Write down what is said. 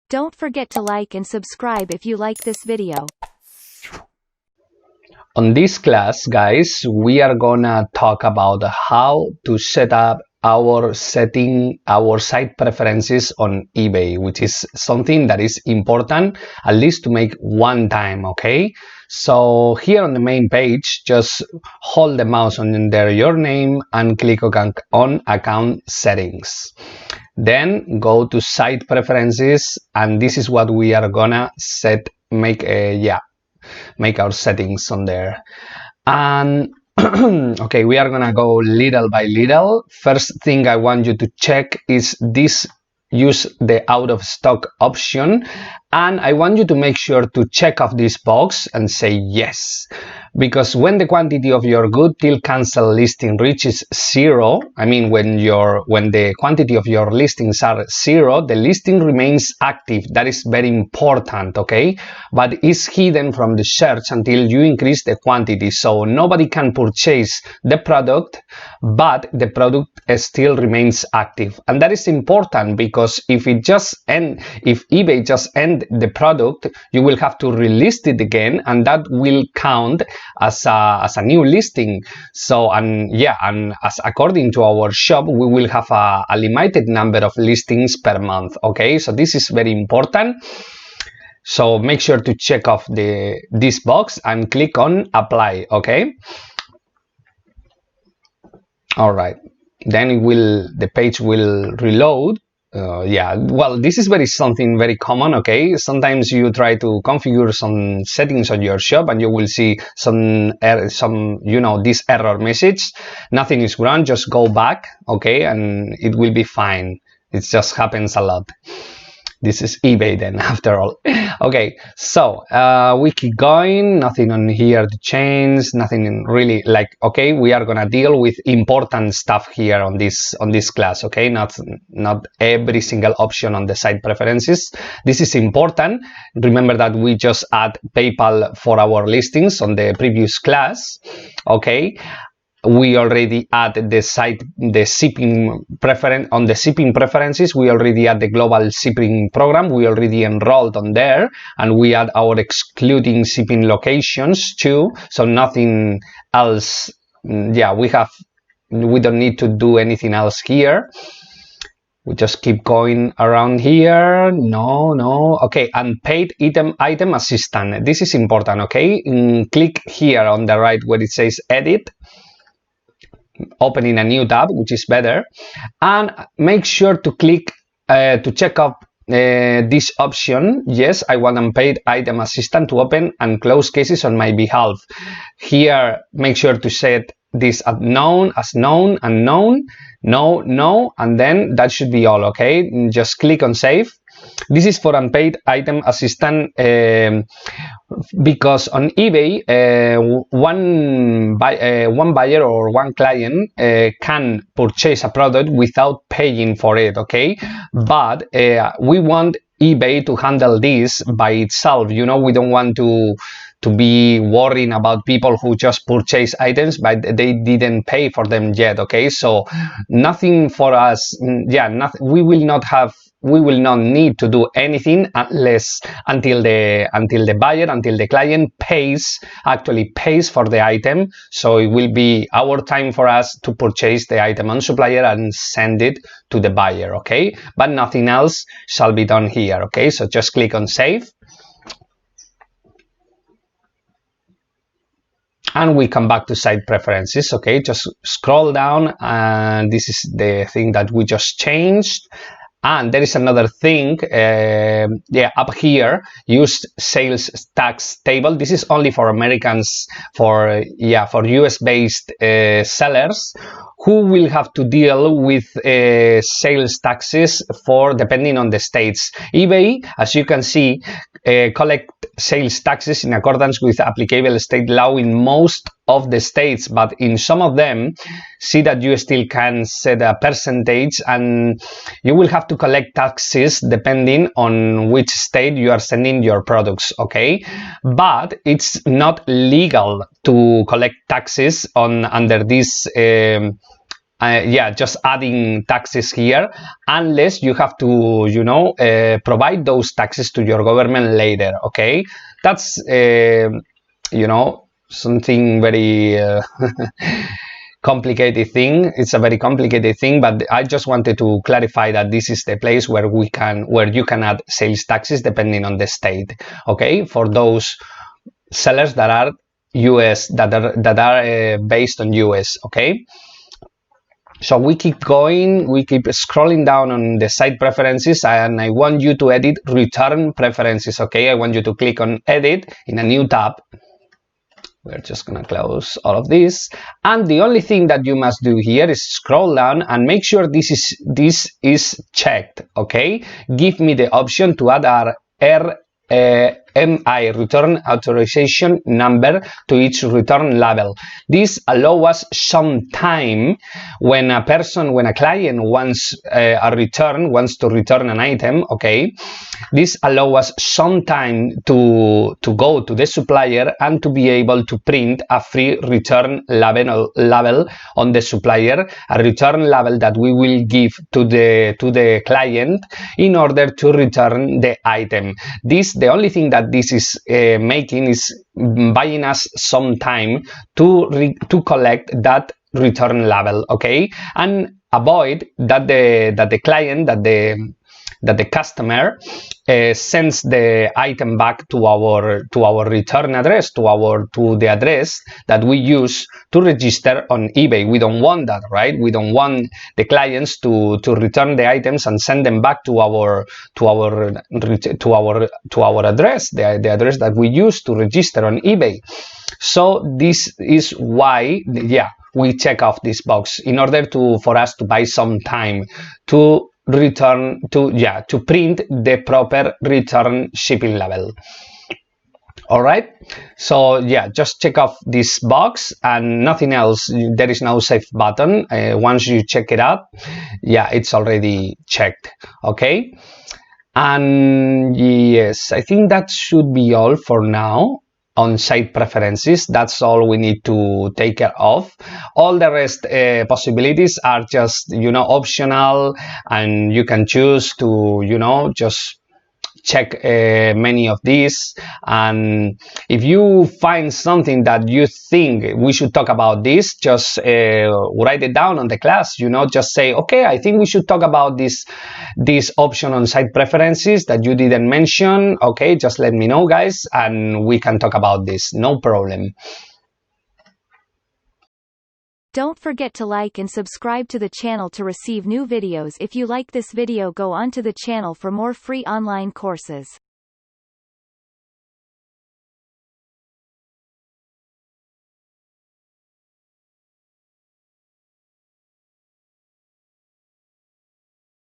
Don't forget to like and subscribe if you like this video. On this class, guys, we are gonna talk about how to set up our site preferences on eBay, which is something that is important at least to make one time, okay? So here on the main page, just hold the mouse under your name and click on account settings. Then go to site preferences, and this is what we are gonna make our settings on there. And okay, we are gonna go little by little. First thing I want you to check is this: use the out of stock option, and I want you to make sure to check off this box and say yes, because when the quantity of your good till cancel listing reaches 0, I mean when the quantity of your listings are 0, the listing remains active. That is very important, okay? But it's hidden from the search until you increase the quantity, so nobody can purchase the product, but the product still remains active. And that is important because if eBay just end the product, you will have to relist it again, and that will count as a new listing. So, and as according to our shop, we will have a limited number of listings per month, okay? So this is very important. So make sure to check off this box and click on apply, okay? All right, then the page will reload. Well, this is something very common, okay? Sometimes you try to configure some settings on your shop and you will see this error message. Nothing is wrong, just go back, okay, and it will be fine. It just happens a lot. This is eBay then, after all. Okay, so we keep going. Nothing on here to change. Nothing really okay. We are gonna deal with important stuff here on this class. Okay, not every single option on the site preferences. This is important. Remember that we just add PayPal for our listings on the previous class. Okay. We already add the shipping preference on the shipping preferences. We already add the global shipping program. We already enrolled on there, and we add our excluding shipping locations too. So nothing else. Yeah, we don't need to do anything else here. We just keep going around here. No. Okay, and paid item assistant. This is important. Okay, click here on the right where it says edit. Opening a new tab, which is better, and make sure to click to check up this option. Yes, I want unpaid item assistant to open and close cases on my behalf. Here, make sure to set this as known, unknown, no, and then that should be all. Okay, just click on save. This is for unpaid item assistant because on eBay, one buyer or one client can purchase a product without paying for it, okay? But we want eBay to handle this by itself. You know, we don't want to be worrying about people who just purchase items but they didn't pay for them yet, okay? So nothing for us. We will not need to do anything until the client actually pays for the item. So it will be our time for us to purchase the item on supplier and send it to the buyer, okay? But nothing else shall be done here, okay? So just click on save. And we come back to site preferences, okay? Just scroll down, and this is the thing that we just changed. And there is another thing, up here, use sales tax table. This is only for Americans, for US-based sellers who will have to deal with sales taxes depending on the states. eBay, as you can see, collect sales taxes in accordance with applicable state law in most of the states, but in some of them, see that you still can set a percentage, and you will have to collect taxes depending on which state you are sending your products, okay? But it's not legal to collect taxes under this yeah, just adding taxes here, unless you have to, you know, provide those taxes to your government later. Okay, that's you know, something very complicated thing. It's a very complicated thing, but I just wanted to clarify that this is the place where you can add sales taxes depending on the state. Okay, for those sellers that are US, that are based on US. Okay. So we keep going, we keep scrolling down on the site preferences, and I want you to edit return preferences. Okay, I want you to click on edit in a new tab. We're just gonna close all of this, and the only thing that you must do here is scroll down and make sure this is checked. Okay, give me the option to add our MI return authorization number to each return label. This allows us some time when a client wants to return an item. Okay, this allows us some time to go to the supplier and to be able to print a free return label on the supplier, a return label that we will give to the client in order to return the item. The only thing that this is making is buying us some time to collect that return label. Okay, and avoid that the client, that the customer sends the item back to our return address, to the address that we use to register on eBay. We don't want that, right? We don't want the clients to return the items and send them back to our address, the address that we use to register on eBay. So this is why, yeah, we check off this box in order for us to buy some time to to print the proper return shipping label. All right, so yeah, just check off this box and nothing else. There is no save button. Once you check it out, yeah, it's already checked. Okay, and yes, I think that should be all for now on site preferences. That's all we need to take care of. All the rest possibilities are just, you know, optional, and you can choose to, you know, just check many of these. And if you find something that you think we should talk about this, just write it down on the class, you know, just say, okay, I think we should talk about this option on site preferences that you didn't mention. Okay, just let me know, guys, and we can talk about this, no problem. Don't forget to like and subscribe to the channel to receive new videos. If you like this video, go on to the channel for more free online courses.